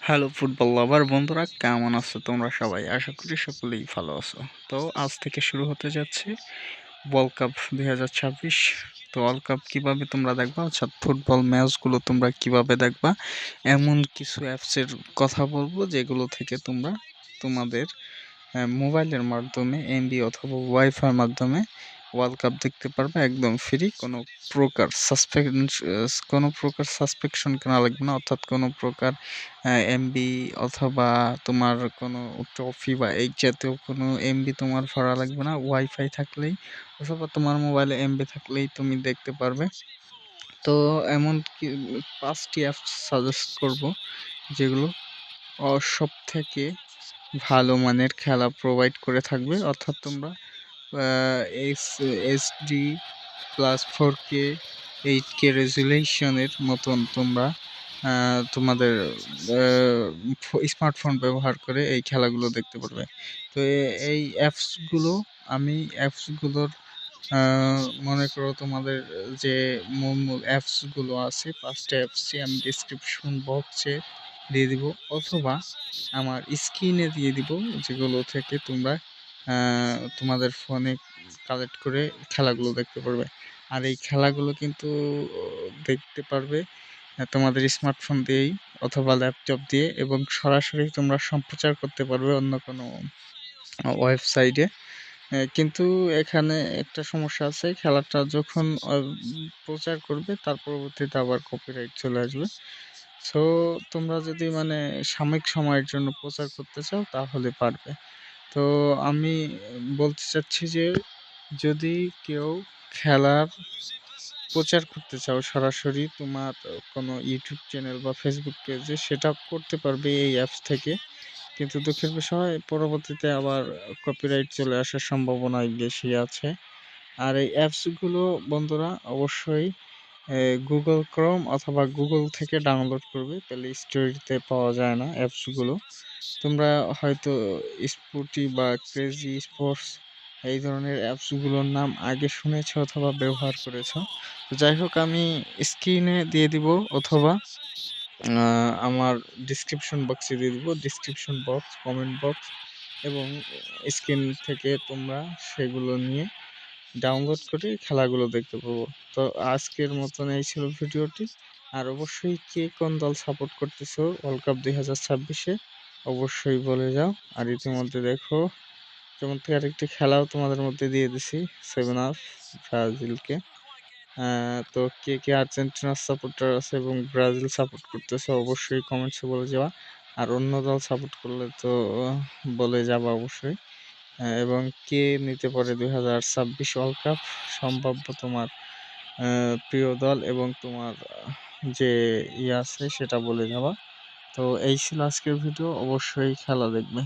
Hello football লাভার বন্ধুরা, কেমন আছো তোমরা সবাই? আশা করি সকলেই ভালো আছো। তো আজ থেকে শুরু হতে যাচ্ছে ওয়ার্ল্ড কাপ 2026। তো ওয়ার্ল্ড কাপ কীভাবে তোমরা দেখবা, অর্থাৎ ফুটবল ম্যাচগুলো তোমরা কিভাবে দেখবা, এমন কিছু অ্যাপসের কথা বলবো যেগুলো থেকে তোমরা তোমাদের মোবাইলের মাধ্যমে এমবি অথবা ওয়াইফাইয়ের মাধ্যমে ওয়ার্ল্ড কাপ দেখতে পারবে একদম ফ্রি। কোনো প্রকার সাসপেকশন কেনা লাগবে না, অর্থাৎ কোনো প্রকার এমবি অথবা তোমার কোনো ট্রফি বা এই জাতীয় কোনো এমবি তোমার ভরা লাগবে না। ওয়াইফাই থাকলেই অথবা তোমার মোবাইলে এমবি থাকলেই তুমি দেখতে পারবে। তো এমন কি 5টি অ্যাপস সাজেস্ট করব যেগুলো সব থেকে ভালো মানের খেলা প্রোভাইড করে থাকবে, অর্থাৎ তোমরা x HD plus 4K 8K রেজুলেশনের মতন তোমরা তোমাদের স্মার্টফোন ব্যবহার করে এই খেলাগুলো দেখতে পারবে। তো এই অ্যাপসগুলোর মনে করো তোমাদের যে মূল অ্যাপসগুলো আছে, 5টা অ্যাপসই আমি ডিসক্রিপশন বক্সে দিয়ে দিব অথবা আমার স্ক্রিনে দিয়ে দিব, যেগুলো থেকে তোমরা তোমাদের ফোনে কালেক্ট করে খেলাগুলো দেখতে পারবে। আর এই খেলাগুলো কিন্তু দেখতে পারবে তোমাদের স্মার্টফোন দিয়েই অথবা ল্যাপটপ দিয়ে, এবং সরাসরি তোমরা সম্প্রচার করতে পারবে অন্য কোনো ওয়েবসাইটে। কিন্তু এখানে একটা সমস্যা আছে, খেলাটা যখন প্রচার করবে তার পরবর্তীতে আবার কপিরাইট চলে আসবে। সো তোমরা যদি মানে সাময়িক সময়ের জন্য প্রচার করতে চাও তাহলে পারবে। তো আমি বলতে চাচ্ছি যে যদি কেউ খেলার প্রচার করতে চাও সরাসরি তোমার কোনো ইউটিউব চ্যানেল বা ফেসবুক পেজে, সেটা করতে পারবে এই অ্যাপস থেকে। কিন্তু দুঃখের বিষয় পরবর্তীতে আবার কপিরাইট চলে আসার সম্ভাবনাই বেশি আছে। আর এই অ্যাপসগুলো বন্ধুরা অবশ্যই গুগল ক্রোম অথবা গুগল থেকে ডাউনলোড করবে, প্লে স্টোরে পাওয়া যায় না অ্যাপসগুলো। তোমরা হয়তো স্পুটি বা ক্রেজি স্পোর্টস এই ধরনের অ্যাপসগুলোর নাম আগে শুনেছো অথবা ব্যবহার করেছো। তো যাই হোক, আমি স্ক্রিনে দিয়ে দিব অথবা আমার ডিসক্রিপশন বক্সে দিয়ে দিব, ডিসক্রিপশন বক্স, কমেন্ট বক্স এবং স্ক্রিন থেকে তোমরা সেগুলো নিয়ে ডাউনলোড করে খেলাগুলো দেখতে পাবো। তো আজকের মতন এই ছিল ভিডিওটি। আর অবশ্যই কে কোন দল সাপোর্ট করতেছো ওয়ার্ল্ড কাপ 2026-এ অবশ্যই বলে যাও। আর ইতিমধ্যে দেখো চমৎকার একটি খেলাও তোমাদের মধ্যে দিয়ে দিছি, 7 আপ ব্রাজিলকে। তো কে কে আর্জেন্টিনার সাপোর্টার আছে এবং ব্রাজিল সাপোর্ট করতেছে অবশ্যই কমেন্টসে বলে যাওয়া। আর অন্য দল সাপোর্ট করলে তো বলে যাবা অবশ্যই। এবং কে নিতে পারে 2026 ওয়ার্ল্ড কাপ, সম্ভাব্য তোমার প্রিয় দল এবং তোমার যে আছে সেটা বলে যাবা। তো এই ছিল আজকের ভিডিও, অবশ্যই খেলা দেখবে।